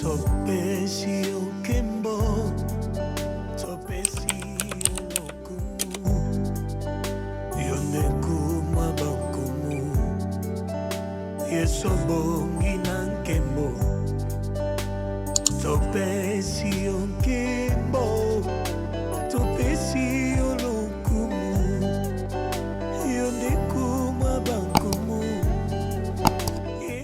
Topesi okembo, topesi olokumu, yonde kuma bakumu, yesobongi nankembo. Topesi okembo, topesi olokumu, yonde kuma bakumu.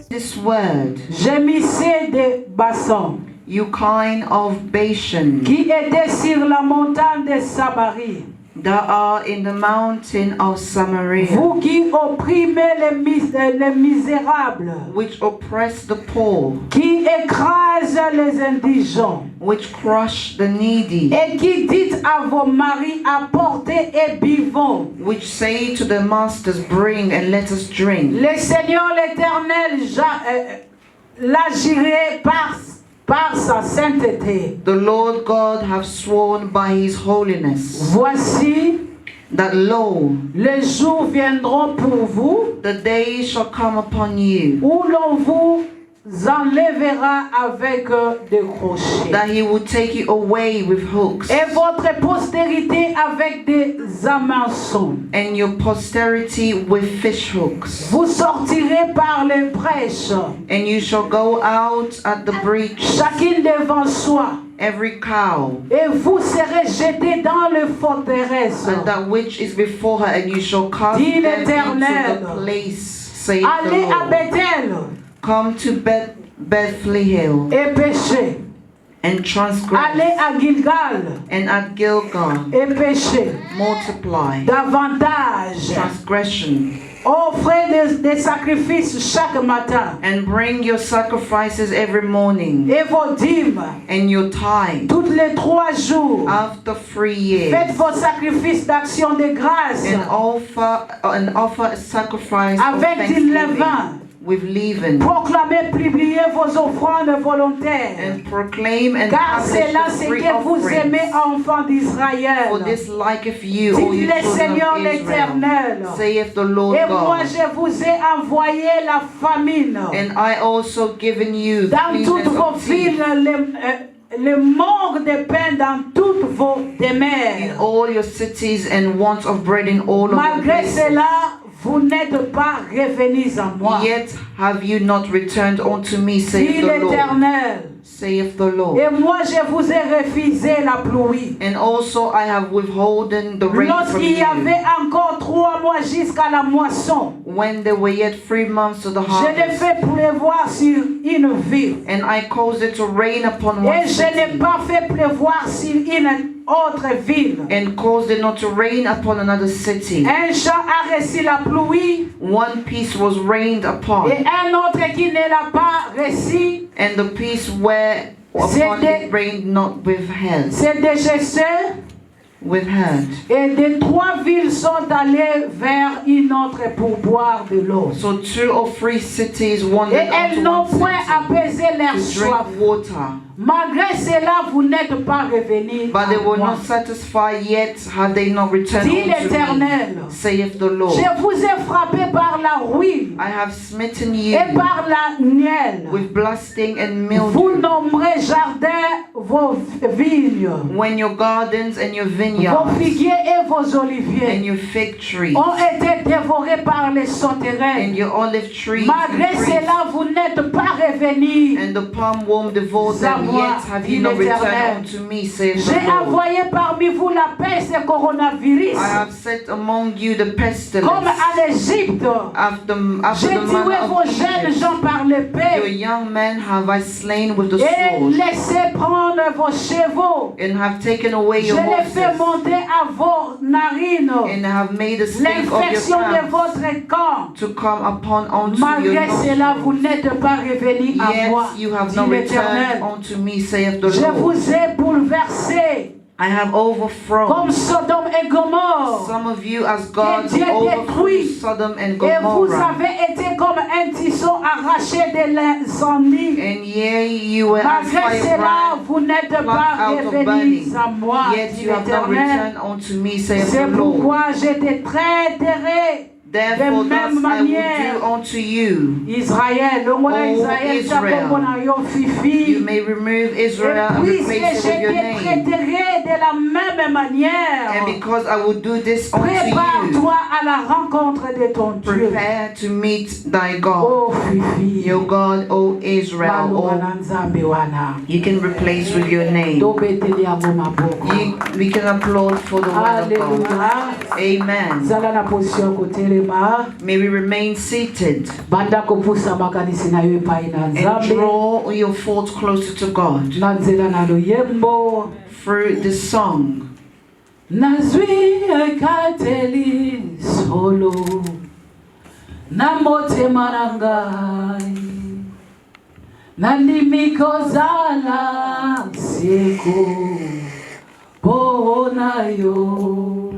This word, Gémissez des bassins, you kind of Bashan, qui étaient sur la montagne de Samarie, that are in the mountain of Samaria, vous qui opprimez les misérables, which oppress the poor, qui écrasent les indigents, which crush the needy, et qui dites à vos maris, apportez et buvons. which say to the masters, bring and let us drink. Le Seigneur l'Éternel l'agirait par sa sainteté. The Lord God have sworn by his holiness, Voici, that lo, les jours viendront pour vous, the days shall come upon you, où l'on vous enlèvera avec des crochets. that he will take you away with hooks, Et votre postérité avec des hameçons. and your posterity with fish hooks. Vous sortirez par les brèches, And you shall go out at the breach, chacune devant soi, every cow, et vous serez jetés dans les forteresses. and that which is before her, and you shall cast Dit them into l'Éternel. the place, saith the Allez à Lord. Bethel Come to Bethlehem, et péchez. and transgress, Allez à Gilgal and at Gilgal et péchez. multiply Davantage. transgression, Offrez des sacrifices chaque matin. and bring your sacrifices every morning, Et vos dîmes and your tithe toutes les 3 jours. after 3 years, Faites vos sacrifices d'action de grâce and offer a sacrifice of avec du thanksgiving levain. with leaven, Proclamez, publiez vos offrandes volontaires. and proclaim and Car publish c'est là the ce free que vous aimez, offerings. enfants d'Israël. For this liketh you, O Dit you le children Seigneur of Israel, l'Éternel. saith the Lord Et moi God. je vous ai envoyé la famine. And I also given you the Dans toutes cleanness vos of teeth, villes, le manque de pain dans toutes vos in demeures. all your cities, and want of bread in all of your Malgré places. cela, vous n'êtes pas revenus à moi. Yet have you not returned unto me, Dit saith the Lord. l'Éternel. Saith the Lord. Et moi je vous ai refusé la pluie. And also I have withholden the rain from Lorsqu'il y you, avait encore 3 mois jusqu'à la moisson, when there were yet 3 months to the je l'ai harvest. fait pleuvoir sur une ville. And I caused it to rain upon Et one je n'ai city, pas fait pleuvoir sur une autre ville. and caused it not to rain upon another city. Un champ a reçu la pluie One piece was rained upon, et un autre qui ne l'a pas reçu. and the piece where upon it rained not with hand. C'est des chasseurs. With hand. Et les 3 villes sont allées vers une autre pour boire de l'eau. So 2 or 3 cities Et wandered elles unto n'ont one point city apaisé leur to soif. drink water. Malgré cela, vous n'êtes pas revenus But they à were moi. not satisfied, yet had they not returned Dit unto me, l'Éternel. saith the Lord. Je vous ai frappé par la ruine I have smitten you et par la nielle. with blasting and Vous mildew. nommerez jardin vos vignes, When your gardens and your vos vineyards figuiers et vos and oliviers your fig trees ont été dévorés par les sauterelles. and your olive trees Malgré and grapes, cela, vous n'êtes pas revenus. and the palm worm devoured them, yet have you not returned unto me, saith J'ai the Lord. envoyé parmi vous la peste et coronavirus, I have set among you the comme pestilence en Égypte. after J'ai the tué manner vos of jeunes Egypt. gens par Your l'épée young men have I slain with the et sword, laissé prendre vos chevaux. and have taken away Je your les fais horses, monter à vos narines and have made the stink of your l'infection de camp votre camp. to come upon unto your Malgré cela, vous nostrils. n'êtes pas revenus à moi, Yet you have dit not l'Éternel. returned unto me, saith the Je Lord. vous ai bouleversé I have comme overthrown Sodome et Gomorrhe. some of you as God Dieu overthrew détruit. Sodom and Et vous Gomorrah. avez été comme un tisson arraché de l'incendie. And yea, you were as Malgré cela, firebrand vous n'êtes plucked pas out of revenus burning. à moi, Yet dit you have not l'Éternel. returned unto me, saith C'est the Lord. pourquoi je te traiterai Therefore, De thus même I will manière, do unto you. Israël, donc on a O Israël, ça Israel, comme on a yo You fifi. may remove Israel Et and puisque replace it with je your te name. traiterai de la même manière, And because I will do this unto you, prépare-toi à la rencontre de ton Dieu. prepare to meet thy God. Oh fifi, Your God, O Israel. Baloba na Oh, nzambe wana. you can replace with your name. Tobeteli yango maboko. We can applaud for the word of God. Alléluia. Amen. Zala na position kotelema. May we remain seated Banda kopusa makanisi na yo epai na and nzambe. draw your thoughts closer to God Na nzela na luyembo. through this song. Nazwi ekateli solo na motema na ngai nandimi kozala seko mpona yo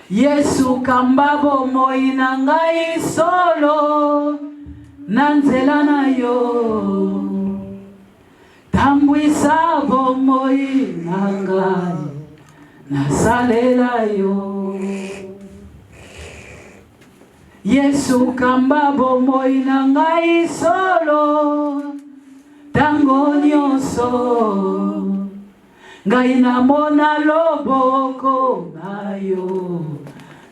Yesu kamba bomoi na ngai solo na nzela na yo tambwisa bomoi na ngai nasalela yo Yesu kamba bomoi na ngai solo tango nyonso ngai namona loboko na yo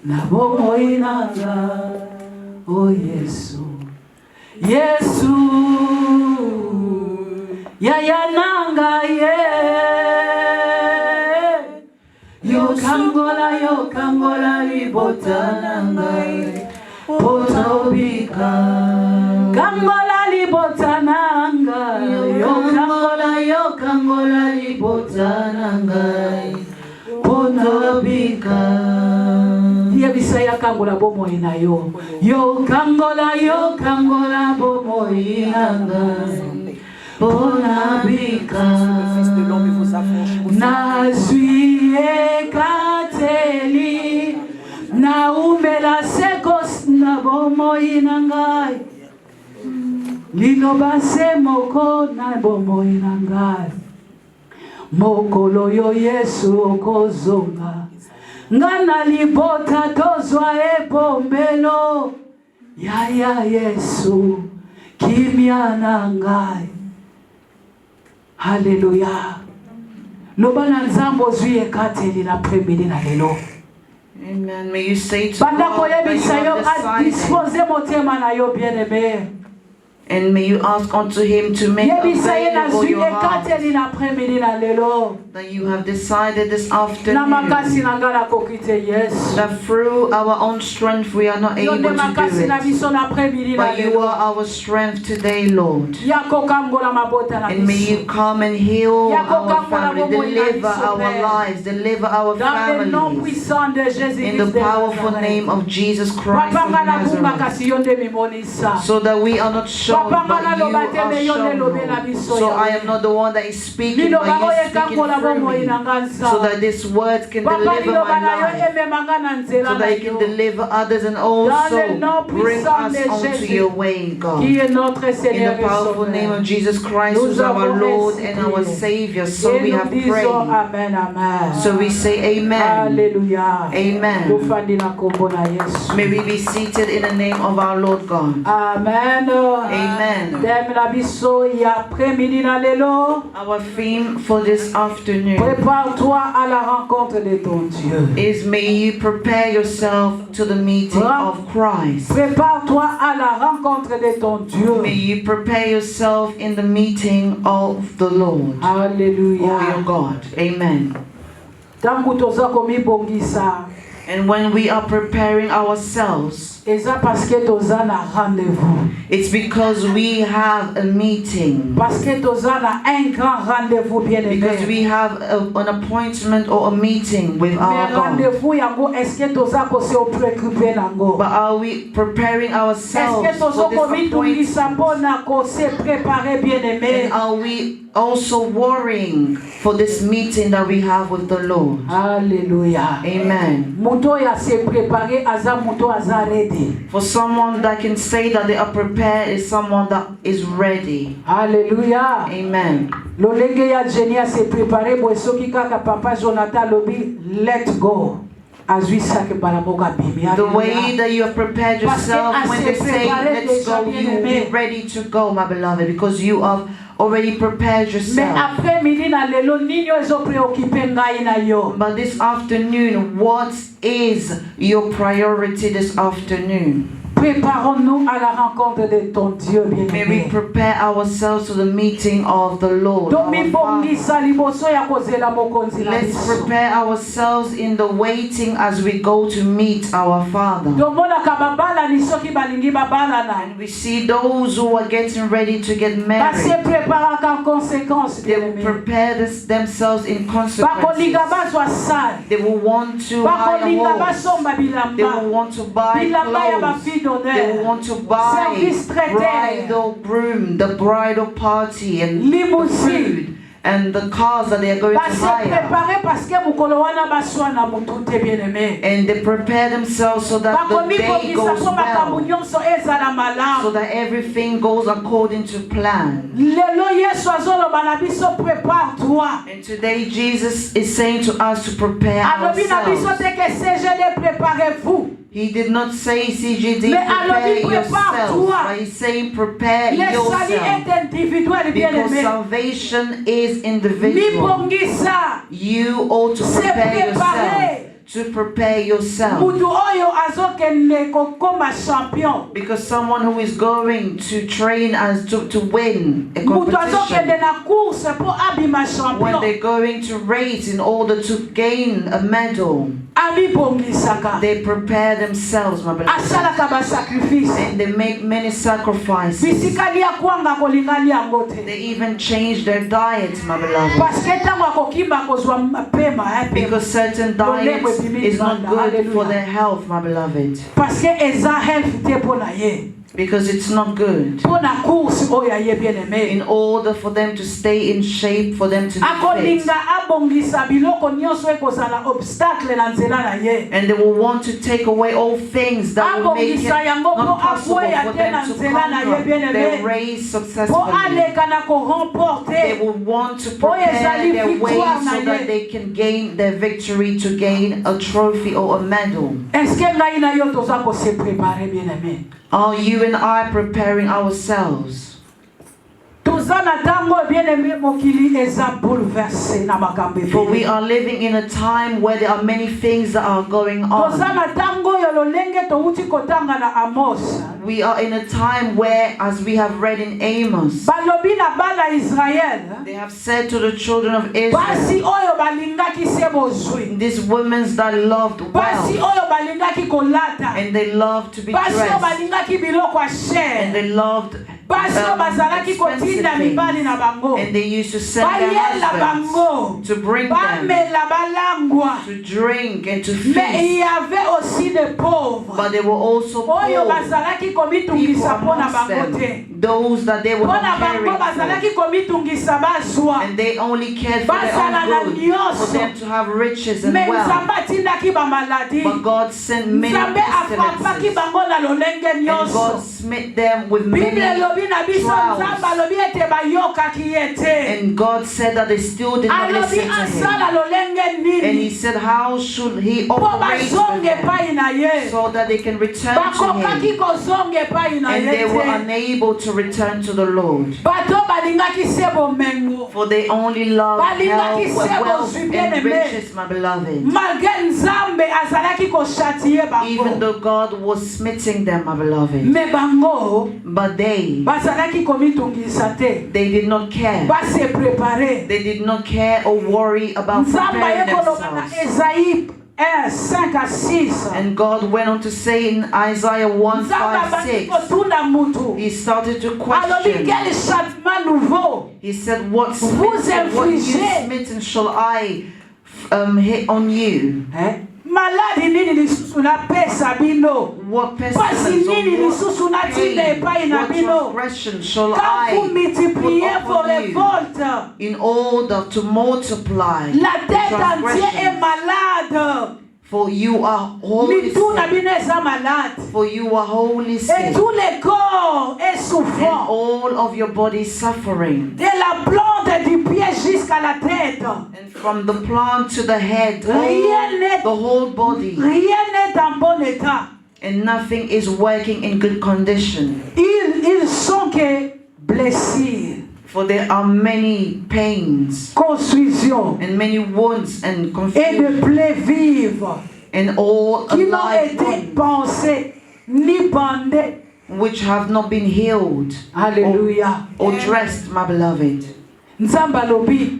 na bomoi na ngai o Yesu Yesu yaya na ngai Yo kangola libota na ngai potobika kangola libota na ngai yo kangola libota na ngai potobika Ye bisaya kangola bomoi na yo kangola bomoi na ngai potobika Nazwi ekateli na umela sekos na bomoi na ngai liloba se moko na bomoi na ngai mokolo yo Yesu okozonga ngana libota tozwa ebombelo yaya Yesu kimia na ngai Hallelujah. Lobana nzambo zwi ekateli na premidi na lelo. Amen. May you say to Banda God that you koyebisa yo have a decided, dispose motema na yo bien-aimé. and may you ask unto Him to make Yebisa ye na available zwi your heart, ekateli na premidi na lelo. that you have decided this Na makasi afternoon na ngala kokite yes. that through our own strength we are not Yo able ne to do makasi na it, biso na premidi na but you lelo. are our strength today, Lord. Yako kangola mabota na And may biso. you come and heal our family, deliver our Père. lives, deliver our Dans le nom families. puissant de In Jésus-Christ the de powerful Nazareth. name of Jesus Christ of Papa na bunga Nazareth. kasi yo nde mimonisa. So that we are not shown, Papa but ngana you loba te me are yo nde shown, lobe na Lord. biso So ya. I am not the one that is speaking, Liloba but oyo you speaking ekangola through bomoi me. na nganza. So that this word can Papa deliver liloba my na yo life. emema nga na nzela So na that you can yo. deliver others and Dans le also nom bring puissant us de onto Jésus, your way, God. qui est notre In Seigneur the et powerful name Sauveur. of Jesus Christ, who is our Lord and our Savior. So Et we nous have disons prayed. Amen, Amen. So we say Amen. Alléluia. Amen. Tufandi na kombo na Yesu. May we be seated in the name of our Lord God. Amen. Amen. Thème na biso ya après-midi na lelo. Our theme for this afternoon Prépare-toi à la rencontre de ton Dieu. is may you prepare yourself to the meeting of Christ. Prépare-toi à la rencontre de ton Dieu. May you prepare yourself in the meeting of the Lord or your Alléluia. God. Amen. Tangu toza komibongisa, And when we are preparing ourselves, eza parce que toza na rendez-vous. it's because we have a meeting. Parce que toza na un grand rendez-vous bien-aimé. Because we have an appointment or a meeting with our Mais God. rendez-vous yango, est-ce que toza ko se préoccuper nango? But are we preparing Est-ce ourselves que toza for this komitungisa appointment? pona ko se préparer bien-aimé? And are we also worrying for this meeting that we have with the Lord? Alléluia. Amen. Muto ya se préparer aza muto aza ready. For someone that can say that they are prepared is someone that is ready. Alléluia. Amen. Lolenge ya Jenny a se préparer bo soki kaka papa Jonathan lobi let go. The way that you have prepared yourself when they say, let's go, you will be ready to go, my beloved, because you have already prepared yourself. But this afternoon, what is your priority this afternoon? Préparons-nous à la rencontre de ton Dieu May bien-aimé. we prepare ourselves to the meeting of the Lord. Our Father. Let's prepare ourselves in the waiting as we go to meet our Father. And we see those who are getting ready to get married. They will prepare themselves in consequence. They will want to hire homes. They will want to buy clothes. They will want to buy bridal groom, the bridal party, and the food and the cars that they are going to hire. And they prepare themselves so that the day goes well, so that everything goes according to plan. And today Jesus is saying to us to prepare ourselves. He did not say, CGD, prepare yourself, but he's saying prepare yourself. Because salvation is individual. You ought to prepare yourself. To prepare yourself. Because someone who is going to train as to win a competition, when they're going to race in order to gain a medal, they prepare themselves, my beloved. And they make many sacrifices. They even change their diets, my beloved. Because certain diets is not good for their health, my beloved. Because it's not good. In order for them to stay in shape, for them to be fit. And they will want to take away all things that will make it not possible for them to conquer their race successfully. They will want to prepare their way so that they can gain their victory, to gain a trophy or a medal. Are you and I preparing ourselves? For we are living in a time where there are many things that are going on. We are in a time where, as we have read in Amos, they have said to the children of Israel, these women that loved wealth, and they loved to be dressed, and they loved expensive things, and they used to send their husbands to bring them to drink and to feast. But they were also poor people amongst them, those that they were not caring for, and they only cared for their own good, for them to have riches and wealth. But God sent many pestilences, and God smote them with many trials. And God said that they still did not listen to him. And he said, how should he operate with them so that they can return to him? And they were unable to return to the Lord. For they only love health, wealth, and riches, my beloved. Even though God was smiting them, my beloved. But they did not care. They did not care or worry about preparing themselves. And God went on to say in Isaiah 1:5-6, he started to question. He said, what new smitten shall I hit on you? What pestilence or what pain, what transgression shall I put upon you in order to multiply the transgression? For you are wholly sick. For you are wholly sick. Et tout le corps est And souffrant. all of your body is suffering. De la plante du pied jusqu'à la tête. And from the plant to the head, Rien n'est- the whole body. Rien n'est en bon état. And nothing is working in good condition. Ils sont que blessures, For there are many pains confusion and many wounds and et de confusion plaies vives and all qui n'ont alive été wounds pensées ni bandées. which have not been healed Alléluia. or dressed, my beloved. Nzamba alobi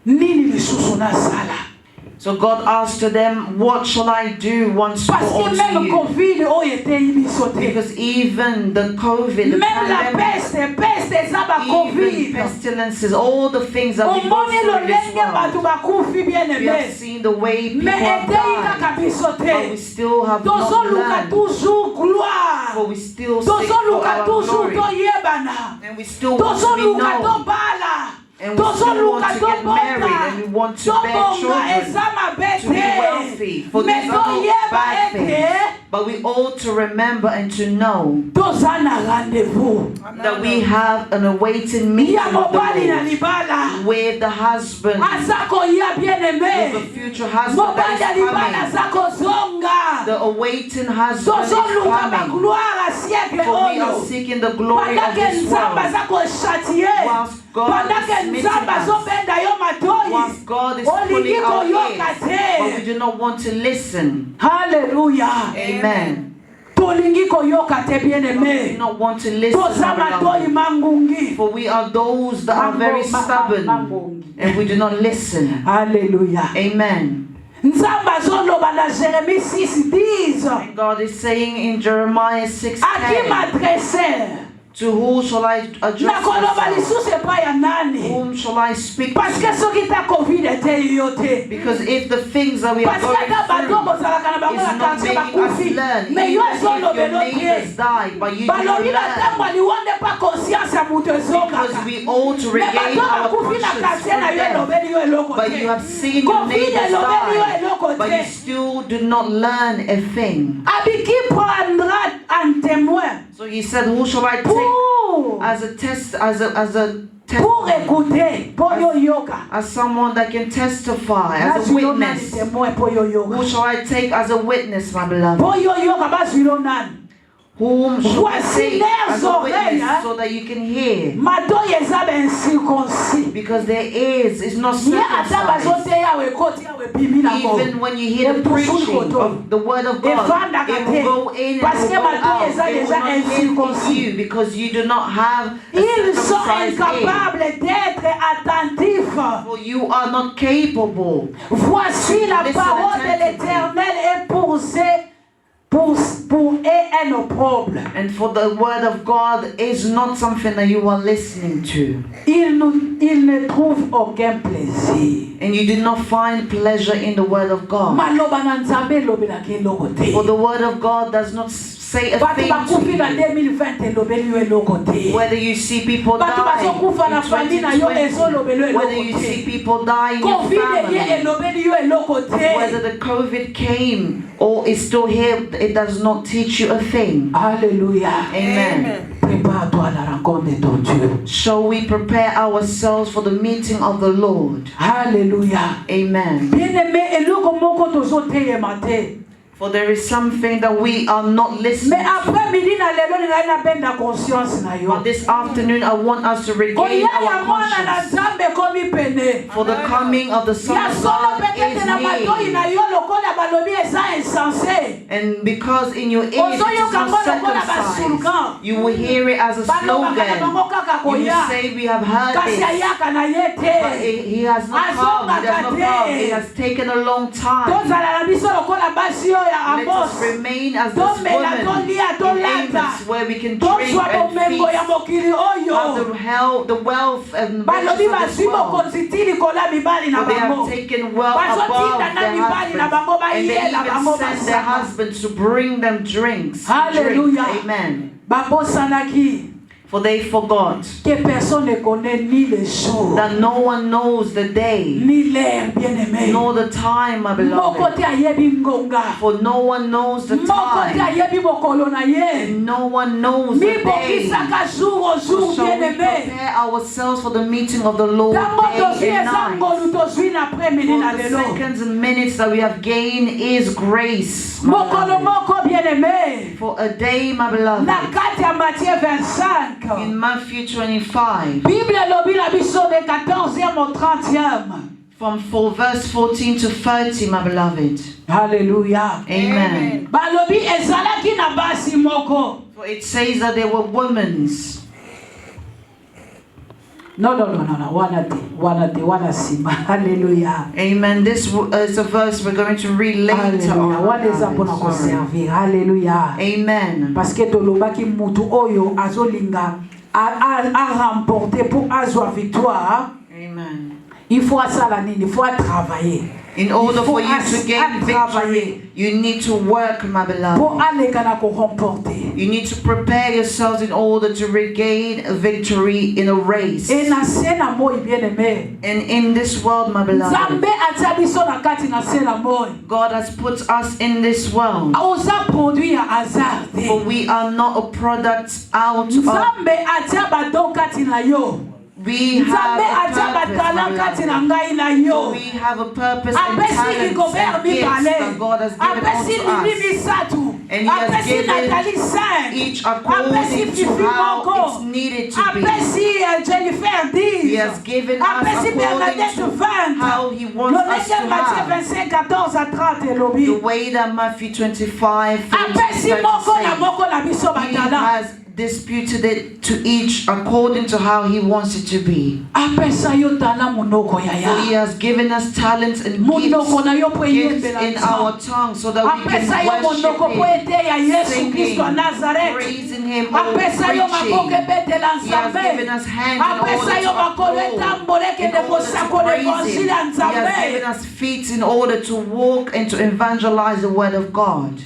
nini lisusu nasala. So God asked them, what shall I do once more Parce que même unto you? Covid oyo etei biso te. Because even the COVID, the Même la pandemic, peste eza ba even Covid. pestilences, all the things that we go Omoni through in this lolenge bato world, bakufi bien we have aimé. seen the way people Mais have etei died, kaka biso but we te. still have not Tozoluka learned, toujours gloire. for we still seek for Tozoluka our toujours glory, toyebana. and we still want to be Tozoluka known, tobala. and we still want to get married, Tozoluka and we want to bear tobonga eza children, to be wealthy, for mabe these te. are not Mais bad toyeba things. ete But we ought to remember and to know toza na rendez-vous. that we have an awaiting meeting Ya with mobali na the libala. Lord, with the husband, Aza koya bien with the aimé. future husband Mobali that ya is libala coming, aza kozonga. the awaiting husband is Tozoluka ba coming. gloire a siècle For we are oyo. seeking the glory of Pendant que this Nzamba world. aza kochâtier. Whilst God Pendant is que smitten Nzamba us, azobenda yo matoyi. whilst God is Olingi pulling our koyoka ears, but we te. do not want to listen. Hallelujah. Amen. Tolingi koyoka te bien We do aimé. not want to listen, Toza my matoyi beloved. mangungi. For we are those that are very stubborn Mangungi. and we do not listen. Hallelujah. Amen. Nzamba azoloba na Jérémie 6:10. And God is saying in Jeremiah À qui 6:10, m'adresser? to who shall I address Nakoloba myself? lisusu epai ya nani? Whom shall I speak Parce que to? soki ta Covid ete yo te. Because if the things that we are Parce que going ata bato through bozalaka na bango is na not quartier making us bakufi. learn, Mais yo even if your ezolobelo neighbors te. die, but you do not Balobi na ntango learn, aliwonde pa conscience ya moto because ezongaka. we ought to Mais regain bato our bakufi na conscience quartier na from yo them. elobeli yo eloko But te. you have seen your Covid neighbors elobeli yo die, eloko but you te. still do not learn a thing. Abiki prendra un témoin So he said, who shall I take pour as a test, as a pour testimony, écouter, pour yo yoka. as someone that can testify, as a Bazwilo nani witness? témoin pour yo Who yoka. shall I take as a witness, my beloved? Pour yo yoka bazwilo nani. Whom shall I Voici take as a leurs witness oreilles, so that you can hear? Matoyi eza incirconcis. Because their ears is not Ye ata circumcised. bazoteya we ekoti ya we bimi na go. Even when you hear the preaching of the word of God, it will go in and Parce it que will go Matoyi out. eza It will déjà not live incirconcis. in you because you do not have a Ils sont circumcised ear. incapables d'être attentifs. For you are not capable. Voici la Listen parole de attentively. l'Éternel est pour eux un opprobre. And for the word of God is not something that you are listening to. Ils ne trouvent aucun plaisir. And you do not find pleasure in the word of God. Maloba na Nzambe elobelaka eloko te. For the word of God does not say a Bato thing bakufi to na you. 2020 elobeli yo eloko te. Whether you see people Bato die bazokufa na famille na yo in 2020, ezolobelo whether you eloko see te. people die in your Covid ye family, elobeli yo eloko whether te. the COVID came or is still here, it does not teach you a thing. Alléluia. Amen. Prépare-toi à la rencontre de ton Dieu. Shall we prepare ourselves for the meeting of the Lord? Alléluia. Amen. Bien-aimé, eloko moko tozoteyema te. For there is something that we are not Mais listening to. après midi na lelo ningai napenda conscience na yo. But this afternoon, I want us to regain Koya ya our mwana na conscience. Nzambe komi pene. For the coming of the Son Ya of solo God peut-être na matoyi na is near. yo lokola balobi eza insensé. And because in your ears it is Ozoyoka not ngo lokola basurgan. circumcised, you will hear it as a Balobaka na bango slogan. kaka You will koya. say, we have heard Kasi this. ayaka na ye But te. he has not come. He does not come. It has taken a long time. Tozala na biso lokola basi oyo ya Let us Amos. remain as this Tomela, woman tolia, in tolata. Amos, where we can drink Tozwa and bomengo ya feast mokili of oyo. the wealth and Balobi riches of this bazwi world. bokonzi ti likola mibali na For they bango. have taken wealth Bazotinda above na their mibali na bango husbands, and they bayela bango even send their basaka. husbands to bring them drinks. to drink. Hallelujah. Amen. Babosanaki. For they forgot que personne ne connaît ni le jour, that no one knows the day, ni l'heure, bien-aimé. nor the time, my Moko beloved. te ayebi ngonga. For no one knows the Moko te time, ayebi mokolo na ye. and no one knows the Mi day. bokisaka jour au jour, Shall we bien-aimé. prepare ourselves for the meeting of the Lord Tango tozwi day and eza night? ngolu tozwi na après-midi na For the lelo. seconds and minutes that we have gained is grace, my Mokolo beloved. moko, bien-aimé. For a day, my beloved, Na kati ya Matthieu 25. in Matthew 25, Bible lobi na biso de 14e au 30e. from verse 14 to 30, my beloved. Hallelujah. Amen. Balobi ezalaki na basi moko. For it says that there were women's. No. Wana sima. Hallelujah. Amen. This is a verse we're going to read later Hallelujah. on. Wana eza mpona koservir. Hallelujah. Amen. Parce que tolobaki mutu oyo azolinga a remporter pour azwa victoire. Amen. Il faut asala nini? Il faut travailler. In order for you to gain victory, you need to work, my beloved. Pour aleka na ko remporter. You need to prepare yourselves in order to regain a victory in a race. Et na sena moi bien-aimé. And in this world, my beloved, Nzambe atia biso na kati na sena moi. God has put us in this world. Oza produit ya hasard. For we are not a product out of. Nzambe atia badon kati na yo. We have a purpose, my beloved. So we have a purpose and talents and gifts that God has given unto us. And He has given each according to how it's needed to be. He has given us according to how He wants us to have. The way that Matthew 25 He has disputed it to each according to how He wants it to be. apesa yo tala monoko For He yaya has given us talents and monoko na yo po gifts yembela in our tongue so that we apesa yo can monoko po worship ete ya Him, Yesu Kristo wa singing, Nazareth praising Him, or apesa yo makoke preaching. betela He has given Nzambe us hands in order apesa yo to makolo uphold, etambole in kende order kosako to le praise Him. evanjili He ya has given Nzambe us feet in order to walk and to evangelize the word of God.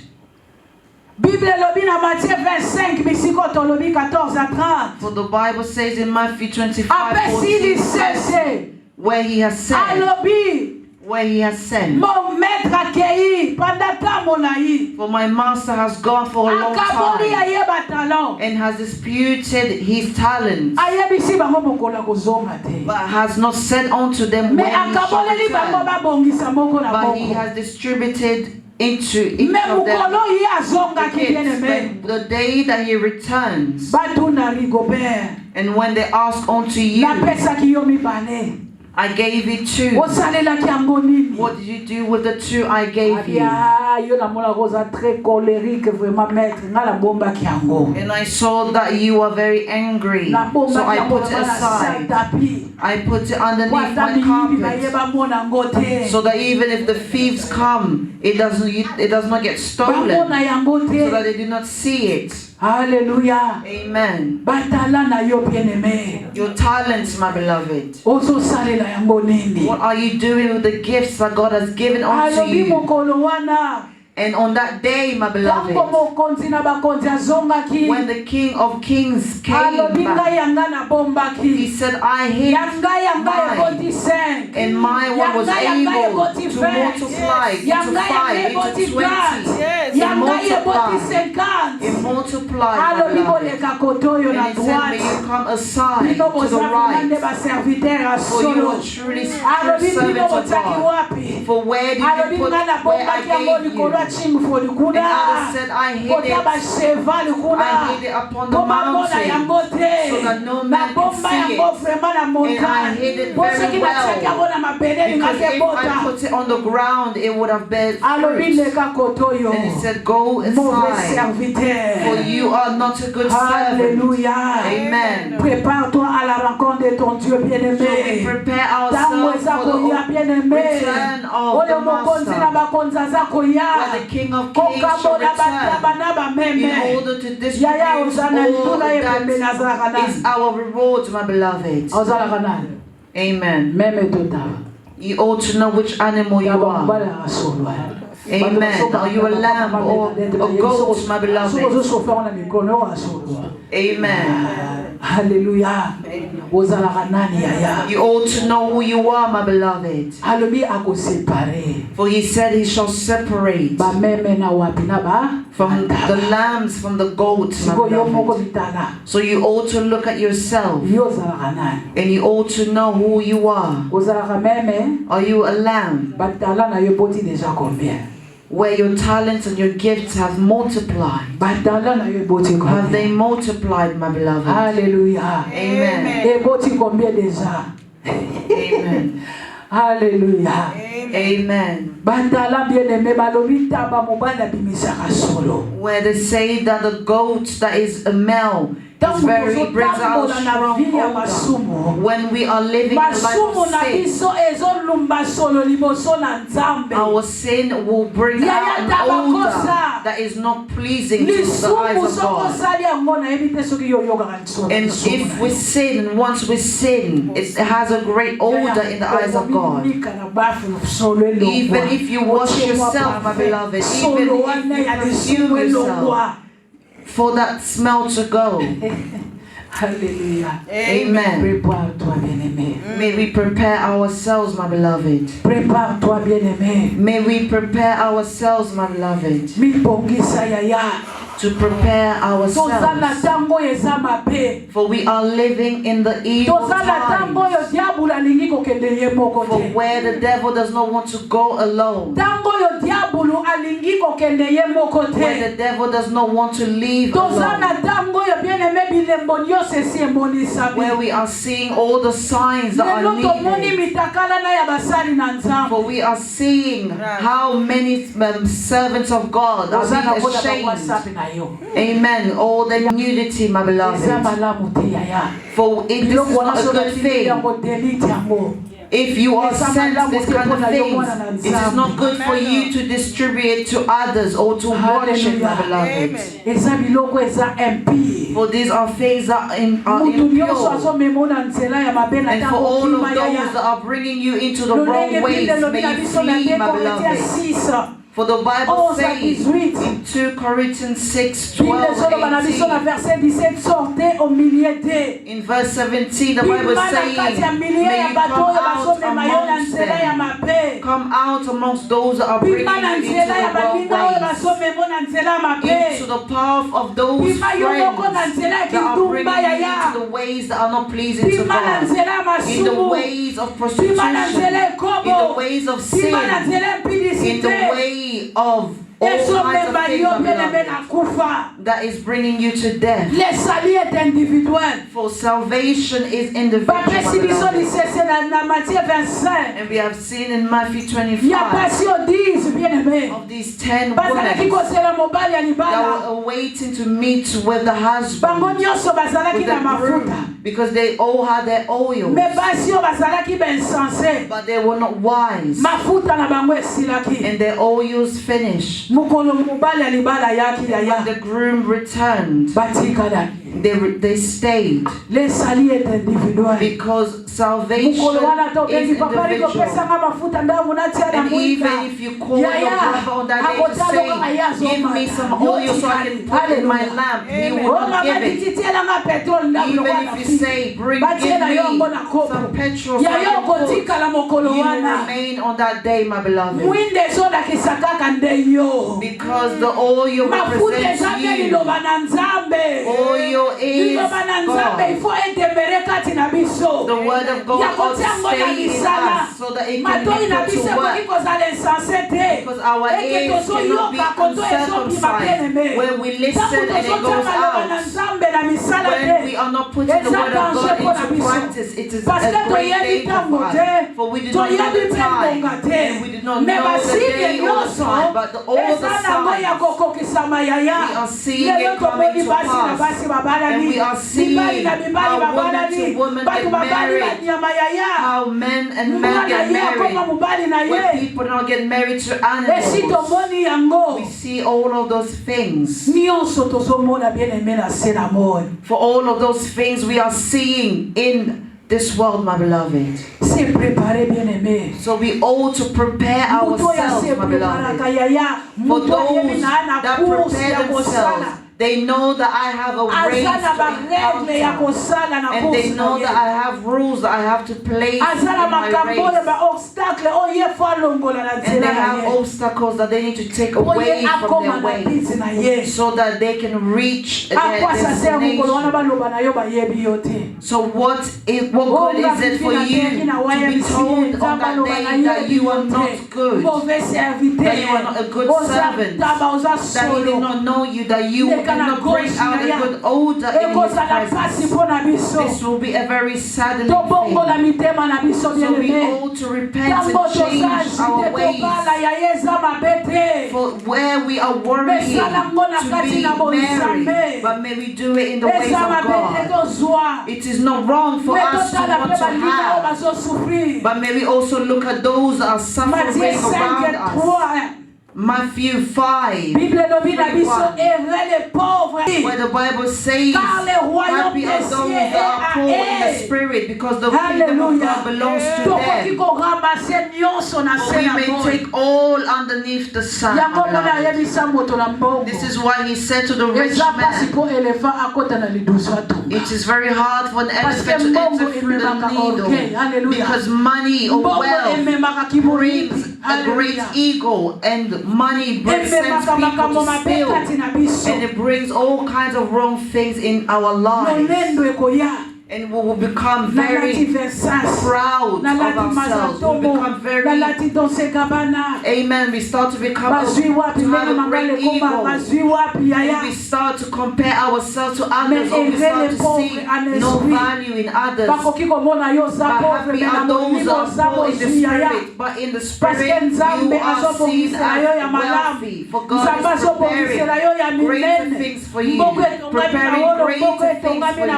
Bible lobi na Matthieu 25 bisiko tolobi 14 à 30 For the Bible says in Matthew 25, apesi 14, lisese where He has said, alobi mon maître accueilli pendant tant mon aïe. For my master has gone for a long Akaboli time ayeba talent. and has disputed his talents, Ayebisi bango mokola kozonga te. but has not said unto them Me when he shall akaboleli bango return. babongisa moko na But He moko. has distributed into each Me of them mukolo yi azonga the ki bien gifts. aimé. When the day that He returns, Batu na Rigobert. and when they ask unto you, Na pesa ki yo mibale. I gave you two. Osalela ki yango nini? What did you do with the two I gave you? Abia yo na mona rosa très colérique vraiment maître ngala bomba ki yango. And I saw that you were very angry, Na bomba so ki I yango put it na aside. tapi. I put it underneath my Watani carpet, bayeba mona ngote. so that even if the thieves come, it does not get stolen, Bamona yango so that te. they do not see it. Hallelujah. Amen. Batala na yo bien aimé. Your talents, my beloved. Ozo salela yango nini? What are you doing with the gifts that God has given unto Alobi you? mokolo wana. And on that day, my beloved, Tango mokonzi na bakonzi azongaki. when the King of Kings came Alobi ngai back, yanga na He bombaki. said, I hid Yanga mine, eboti 5. and my one was able to multiply into 5, into 20, Yanga multiply, eboti 50. and multiply, my Alobi beloved. boleka kotoyo And na He said, may you droite. come aside Bino to the bozaki nande right, ba serviteur for you solo. are truly Alobi true bino servants of bozaki God. wapi? For where did Alobi you put ngana where I bombaki yango gave likolo ya you? chimfo likuna. And others said, I hid Kota ba it. cheval likuna. I hid it upon the Bomba yango mountain, te. so that no Na man can bomba see yango it. vraiment na And I montagne. hid it Po very soki natiaki yango well, na mabele because ngake if I bota. put it on the ground, it would have bear Alobi fruit. leka kotoyo. And He said, go Mauvais aside, for serviteur. you are not a good servant. Alléluia. Amen. Prépare-toi à la rencontre de ton Dieu So we bien-aimé. prepare Tango ourselves eza for koya the bien-aimé. return of Oyo the mokonzi na Master, bakonzi aza koya. where the King of Kings shall Kokambola bataba return, na in bameme. order to distribute Yaya all ozana litula ye pembe that nazalaka is nani. our reward, my beloved. Ozalaka nani. Amen. Meme totaba. You ought to know which animal you Yaba are. mbala asolwa. Amen. Are you a lamb or a goat, my beloved? Sozo sofa ona mikono asolwa. Amen. Hallelujah. You ought to know who you are, my beloved. For he said he shall separate from the lambs, from the goats, my beloved. So you ought to look at yourself and you ought to know who you are. Are you a lamb? Where your talents and your gifts have multiplied. Have they multiplied, my beloved? Hallelujah. Amen. Amen. Hallelujah. Amen. Where they say that the goat that is a male brings out a strong odor. When we are living a life of sin, our sin will bring out an odor that is not pleasing to the eyes of God. And if we sin, and once we sin, it has a great odor in the eyes of God. Even if you wash yourself, my beloved, even if you perfume yourself, for that smell to go. Hallelujah. Amen. May we prepare ourselves, my beloved. May we prepare ourselves, my beloved, to prepare ourselves. For we are living in the evil times. For where the devil does not want to go alone. Where the devil does not want to leave alone. Where we are seeing all the signs that are needed. For we are seeing how many servants of God are being ashamed. Amen. All the nudity, my beloved. For this is not a good thing. If you are sent this kind of things, it is not good for you to distribute to others or to watch it, my beloved. For these are things that are impure. And for all of those that are bringing you into the wrong ways, may you flee, my beloved. For the Bible says in 2 Corinthians 6:12-18, in verse 17, the Bible saying, may you come out amongst those that are bringing you into the wrong ways, into the path of those friends that are bringing you into the ways that are not pleasing to God, in the ways of prostitution, in the ways of sin, in the way of all kinds of things that is bringing you to death. For salvation is individual. And we have seen in Matthew 25 of these 10 women that were awaiting to meet with the husband, with the groom, because they all had their oil, but they were not wise, and their oils finished. When the groom returned, they stayed, because salvation is individual. And even if you call your brother on that day to say, give me some oil so I can put in my lamp, he will not give it. Even if you say, give me some petrol so I can put, you will remain on that day, my beloved. Because the oil represents you. Oil is God. The word of God ought to stay in us so that it can be put to work. Because our ears cannot be uncircumcised. When we listen and it goes out, when we are not putting the word of God into practice, it is a great danger for us. For we do not know the time, and we do not know the day or the time, but all the signs we are seeing it coming to pass. And we are seeing how woman to woman get married, how men and men get married, when people don't get married to animals. We see all of those things. For all of those things we are seeing in this world, my beloved. So we ought to prepare ourselves, my beloved. For those that prepare themselves, They know that I have a race to encounter. And they know that I have rules that I have to place in my race. And they have obstacles that they need to take away from their way so that they can reach their destination. So what good is it for you to be told on that day that you are not good, that you are not a good servant, that he did not know you, that you cannot bring out a good odor in his presence? This will be a very saddening thing. So we ought to repent and change our ways. For where we are worrying to be married, but may we do it in the ways of God. It is not wrong for us to want to have, but may we also look at those that are suffering around us. Matthew 5, where the Bible says, happy are those that are poor in the spirit, because the kingdom of God belongs to them. For we may take all underneath the sun. This is why he said to the rich man, it is very hard for an elephant to enter through the needle, because money or wealth brings a great ego, and money sends people to steal, and it brings all kinds of wrong things in our lives. And we will become very proud of ourselves. We will become very, amen, we start to become have a great ego. And we start to compare ourselves to others, or we start to see no value in others. But happy are those that are poor in the spirit, but in the spirit you are seen as wealthy. For God is preparing greater things for you, preparing greater things for you.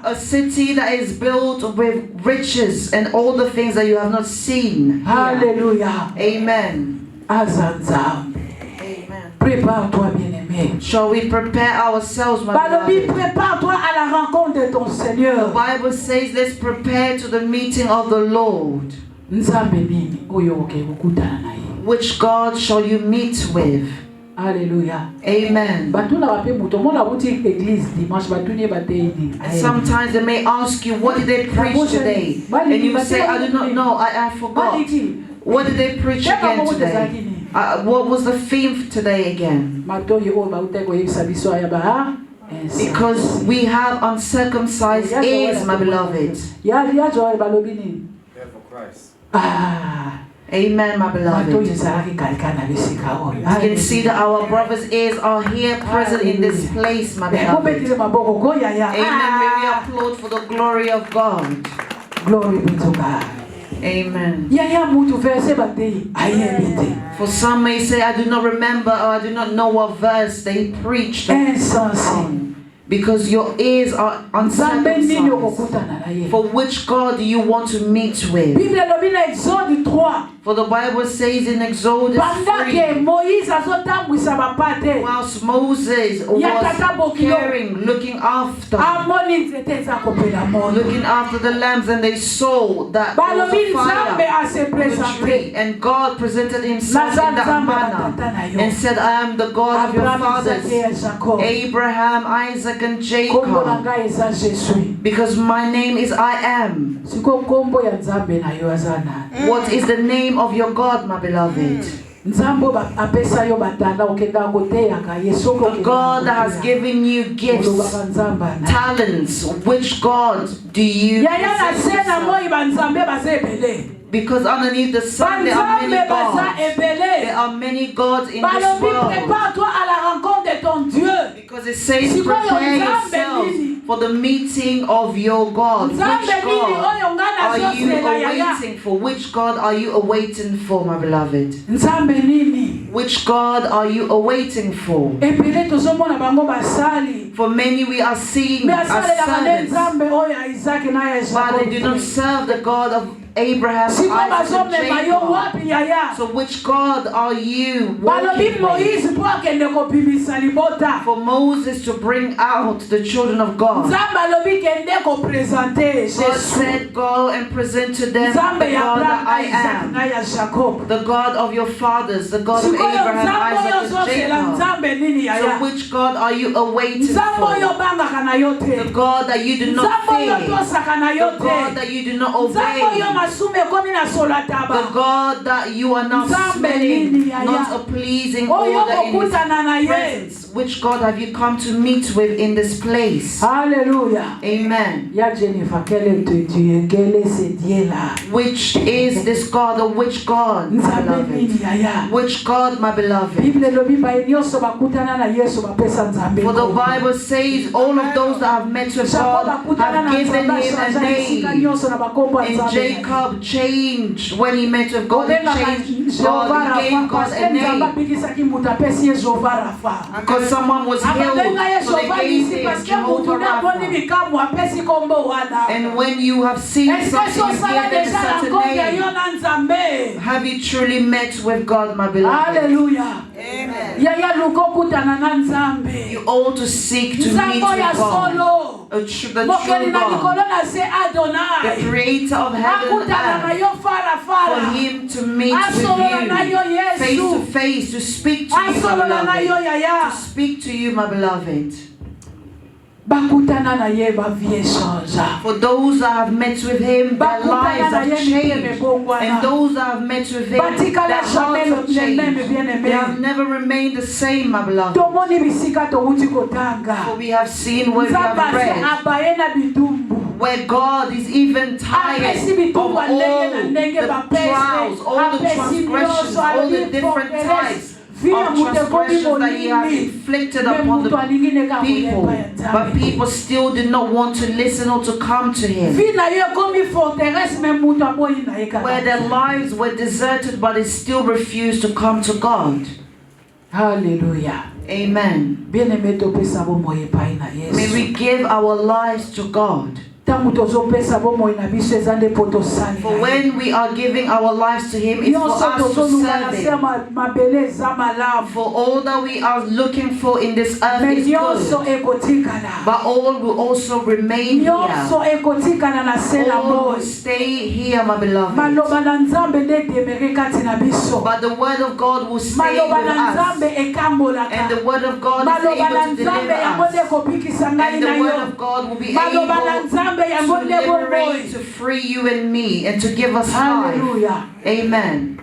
A city that is built with riches and all the things that you have not seen. Hallelujah. Amen. Amen. Prépare-toi, bien-aimé. Shall we prepare ourselves, my beloved? Prépare-toi à la rencontre de ton Seigneur. The Bible says, let's prepare to the meeting of the Lord. Which God shall you meet with? Hallelujah. Amen. Sometimes they may ask you, what did they preach today? And you say, I do not know, I forgot. What did they preach again today? What was the theme today again? Because we have uncircumcised ears, my beloved. Amen, my beloved. You can see that our brothers' ears are here present in this place, my beloved. Amen. May we applaud for the glory of God. Glory be to God. Amen. For some may say, I do not remember, or I do not know what verse they preached on. Because your ears are uncircumcised. For which God do you want to meet with? For the Bible says in Exodus 3, whilst Moses was caring, looking after the lambs, and they saw that there was a fire in the tree, and God presented himself in that manner and said, I am the God of your fathers, Abraham, Isaac, and Jacob, because my name is I am. What is the name of your God, my beloved? The God that has given you gifts, talents. Which God do you possess? Because underneath the sun there are many gods. There are many gods in this world. Because it says, prepare yourself for the meeting of your God. Which God are you awaiting for? Which God are you awaiting for, my beloved? Which God are you awaiting for? For many we are seeing as servants, but they do not serve the God of Abraham, Isaac, and Jacob. So which God are you walking with? For Moses to bring out the children of God. God said, go and present to them the God that I am, the God of your fathers, the God of Abraham, Isaac, and Jacob. So which God are you awaiting for? The God that you do not fear, the God that you do not obey, the God that you are not smelling, not a pleasing odor in His presence. Which God have you come to meet with in this place? Hallelujah. Amen. Which is this God, or which God, my beloved? Which God, my beloved? For the Bible says all of those that have met with God have given Him a name. And Jacob changed when he met with God. He changed God. He gave God a name. Because someone was healed, so they gave him Jehovah Rapha. And when you have seen something, you give them a certain name. Have you truly met with God, my beloved? Hallelujah. Amen. You ought to seek to meet with God. The true God, the creator of heaven and earth, for Him to meet with you face to face, to speak to you, my beloved, to speak to you, my beloved. For those that have met with Him, their lives have changed. And those that have met with Him, their hearts have changed. They have never remained the same, my beloved. For we have seen where we have read, where God is even tired of all the trials, all the transgressions, all the different types of transgressions that He has inflicted upon the people, but people still did not want to listen or to come to Him. Where their lives were deserted, but they still refused to come to God. Hallelujah. Amen. May we give our lives to God. For when we are giving our lives to Him, it's for us to serve Him. For all that we are looking for in this earth is good, but all will also remain here. All will stay here, my beloved. But the word of God will stay with us. And the word of God is able to deliver us. And the word of God will be able to liberate, to free you and me, and to give us life. Amen.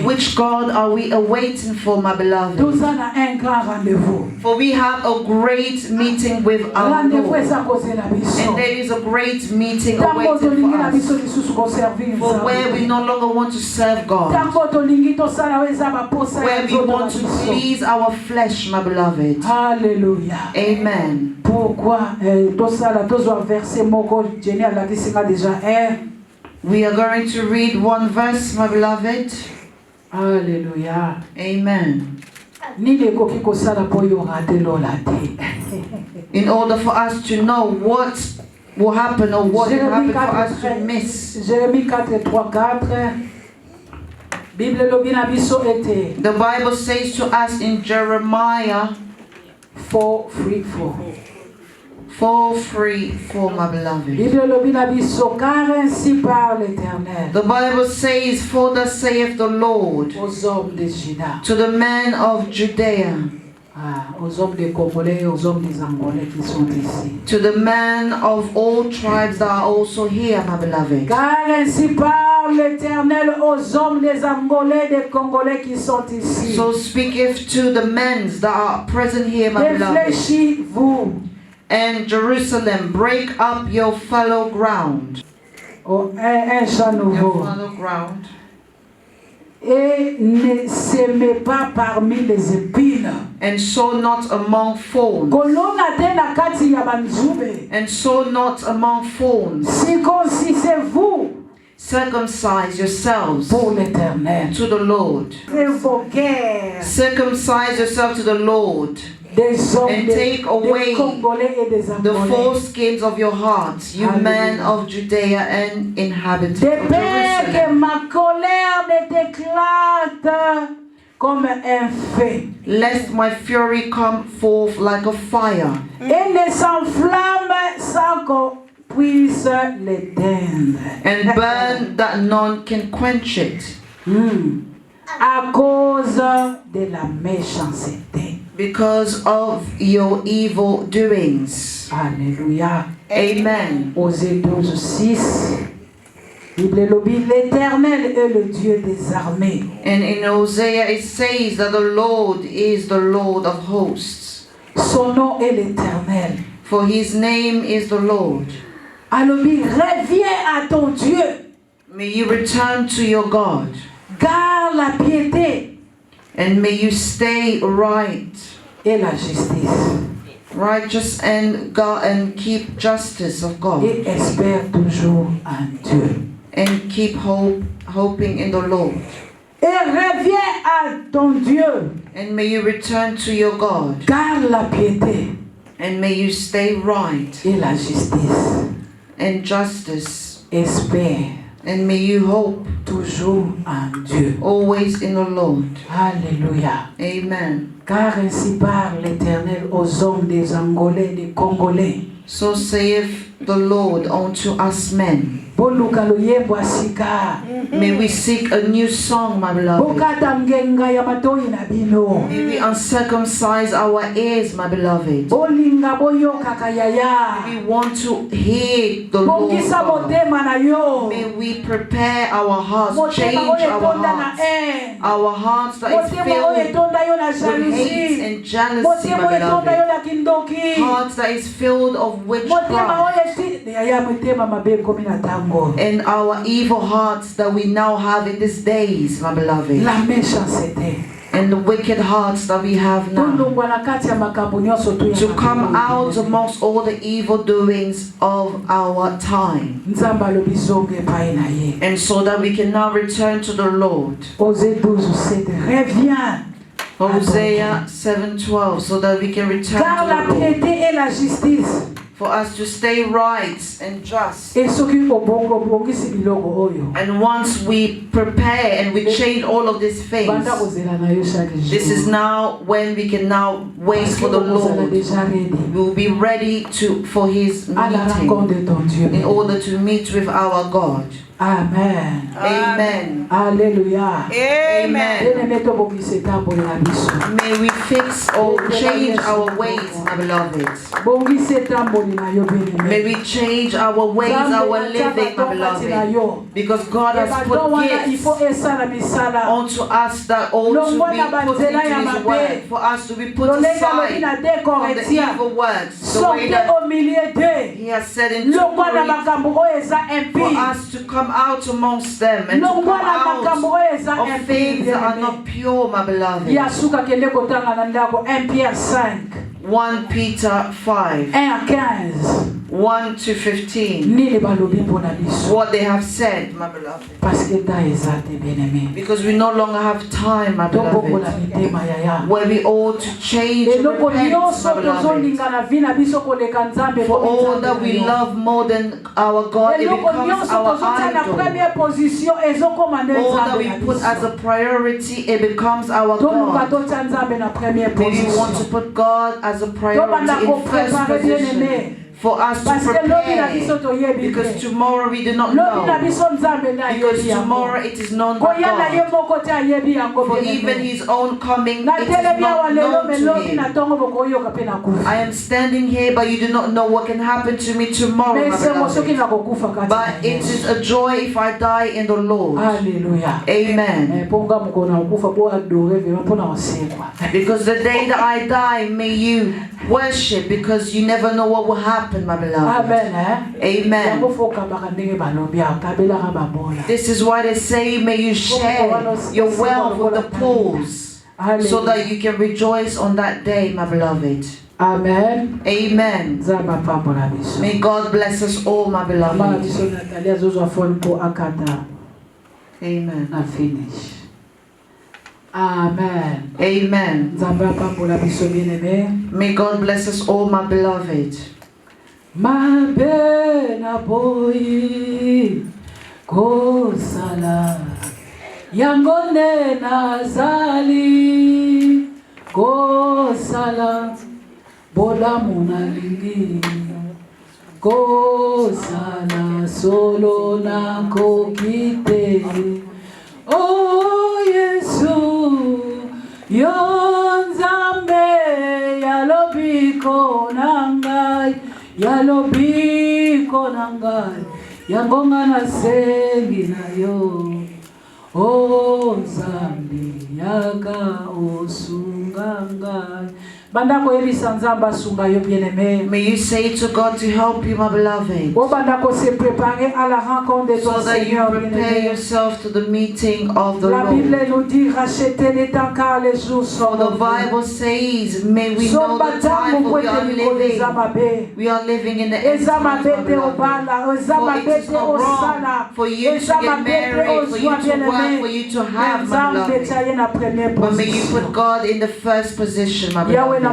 Which God are we awaiting for, my beloved? For we have a great meeting with our Lord. And there is a great meeting awaiting for us. For where we no longer want to serve God, where we want to please our flesh, my beloved. Hallelujah. Amen. We are going to read one verse, my beloved. Hallelujah. Amen. In order for us to know what will happen or what will happen for us to miss. Jérémie 4:3-4. The Bible says to us in Jeremiah 4:3-4. 4:3-4, my beloved. The Bible says, for thus saith the Lord to the men of Judea, to the men of all tribes that are also here, my beloved. So speaketh to the men that are present here, my beloved. And Jerusalem, break up your fallow ground. Your fallow ground. Et ne s'aimez pas parmi les épines. And sow not among thorns. And sow not among thorns. Circoncisez-vous. Circumcise yourselves pour l'Éternel. To the Lord. Circumcise yourself to the Lord. and take away the foreskins of your hearts, you men of Judea and inhabitants of Jerusalem. Ma colère ne t'éclate comme un feu. Lest my fury come forth like a fire. Et ne s'enflamme sans qu'on puisse l'éteindre. And burn that none can quench it. À cause de la méchanceté. Because of your evil doings. Alléluia. Amen. Osée 12:6. L'Éternel est le Dieu des armées. And in Hosea it says that the Lord is the Lord of hosts. Son nom est l'Éternel. For his name is the Lord. Alors, reviens à ton Dieu. May you return to your God. Garde la piété. And may you stay right. Et la justice. Righteous and God, and keep justice of God. Et espère toujours en Dieu. And keep hoping in the Lord. Et reviens à ton Dieu. And may you return to your God. Garde la piété. And may you stay right. Et la justice. And justice. Espère. And may you hope toujours en Dieu. Always in the Lord. Alléluia. Amen. Car ainsi parle l'Éternel aux hommes des Angolais, des Congolais. So saith the Lord unto us men. May we seek a new song, my beloved. May we uncircumcise our ears, my beloved. May we want to hear the Lord God. May we prepare our hearts, change our hearts that is filled with hate and jealousy, my beloved. Hearts that is filled of witchcraft. And our evil hearts that we now have in these days, my beloved. And the wicked hearts that we have now. To come out amongst all the evil doings of our time. And so that we can now return to the Lord. Hosea 7:12, so that we can return to the Lord. For us to stay right and just. And once we prepare and we change all of these things, this is now when we can now wait for the Lord. We will be ready for his meeting in order to meet with our God. Amen. Amen. Hallelujah. Amen. May we fix or change our ways, my beloved. May we change our ways, our living, my beloved. Because God has put gifts unto us that ought to be put into his word. For us to be put aside from the evil words. The way that he has said in for us to come out amongst them and to come out of things that are not pure, my beloved. 1 Peter 5. 1 to 15. What they have said, my beloved. Because we no longer have time, my beloved, where we ought to change and repent, my beloved. For all that we love more than our God, it becomes our idol. All that we put as a priority, it becomes our God. Maybe we want to put God as a priority in first position. For us to prepare, because tomorrow we do not know, because tomorrow it is known by God. For even his own coming, it is not known to him. I am standing here, but you do not know what can happen to me tomorrow, my beloved. But it is a joy if I die in the Lord. Hallelujah. Amen. Because the day that I die, may you worship, because you never know what will happen, my beloved. Amen. Amen. This is why they say, may you share your wealth with the poor, so that you can rejoice on that day, my beloved. Amen. Amen. May God bless us all, my beloved. Amen. Amen. I finish. Amen. Amen. May God bless us all, my beloved. Mabena boy kosala yangone nazali kosala bola munalingi kosala solo na kokite oh Yesu yonzambe yalobiko nangai yalobiko nangai yangonga na sengi na yo o Nzambe yaka osunga ngai bandako yebisa Nzambe asunga yo bien-aimé. May you say to God to help you, my beloved, o bandako se préparer à la rencontre de ton so that you Seigneur prepare yourself to the meeting of the La Bible Lord. nous dit racheter les temps car les jours sont The Bible says, may we know the time for we are living. We are living in the end times, my beloved. For it is not wrong for you to get married, for you to work, for you to have, my beloved. But may you put God in the first position, my beloved. Lord,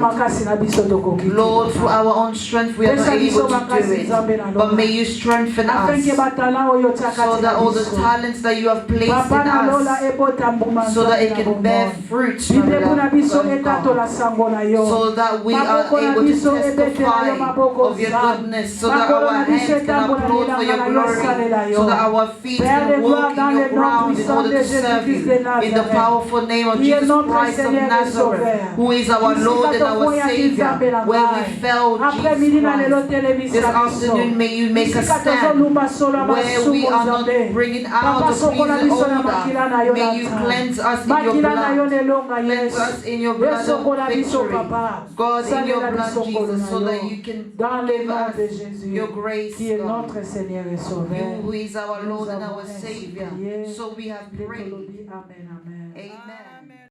through our own strength we are not able to do it. But may you strengthen us, so that all the talents that you have placed in us, so that it can bear fruit, my beloved, so that we are able to testify of your goodness, so that our hands can applaud for your glory, so that our feet can walk in your ground in order to serve you. In the powerful name of Jesus Christ of Nazareth, who is our Lord and our Savior, where we fell, Jesus Christ. This afternoon, may you make a stand where we are not bringing out the pleasing odor. May you cleanse us in your blood. Cleanse us in your blood of victory. God, in your blood, Jesus, so that you can give us your grace, God. You who is our Lord and our Savior. So we have prayed. Amen.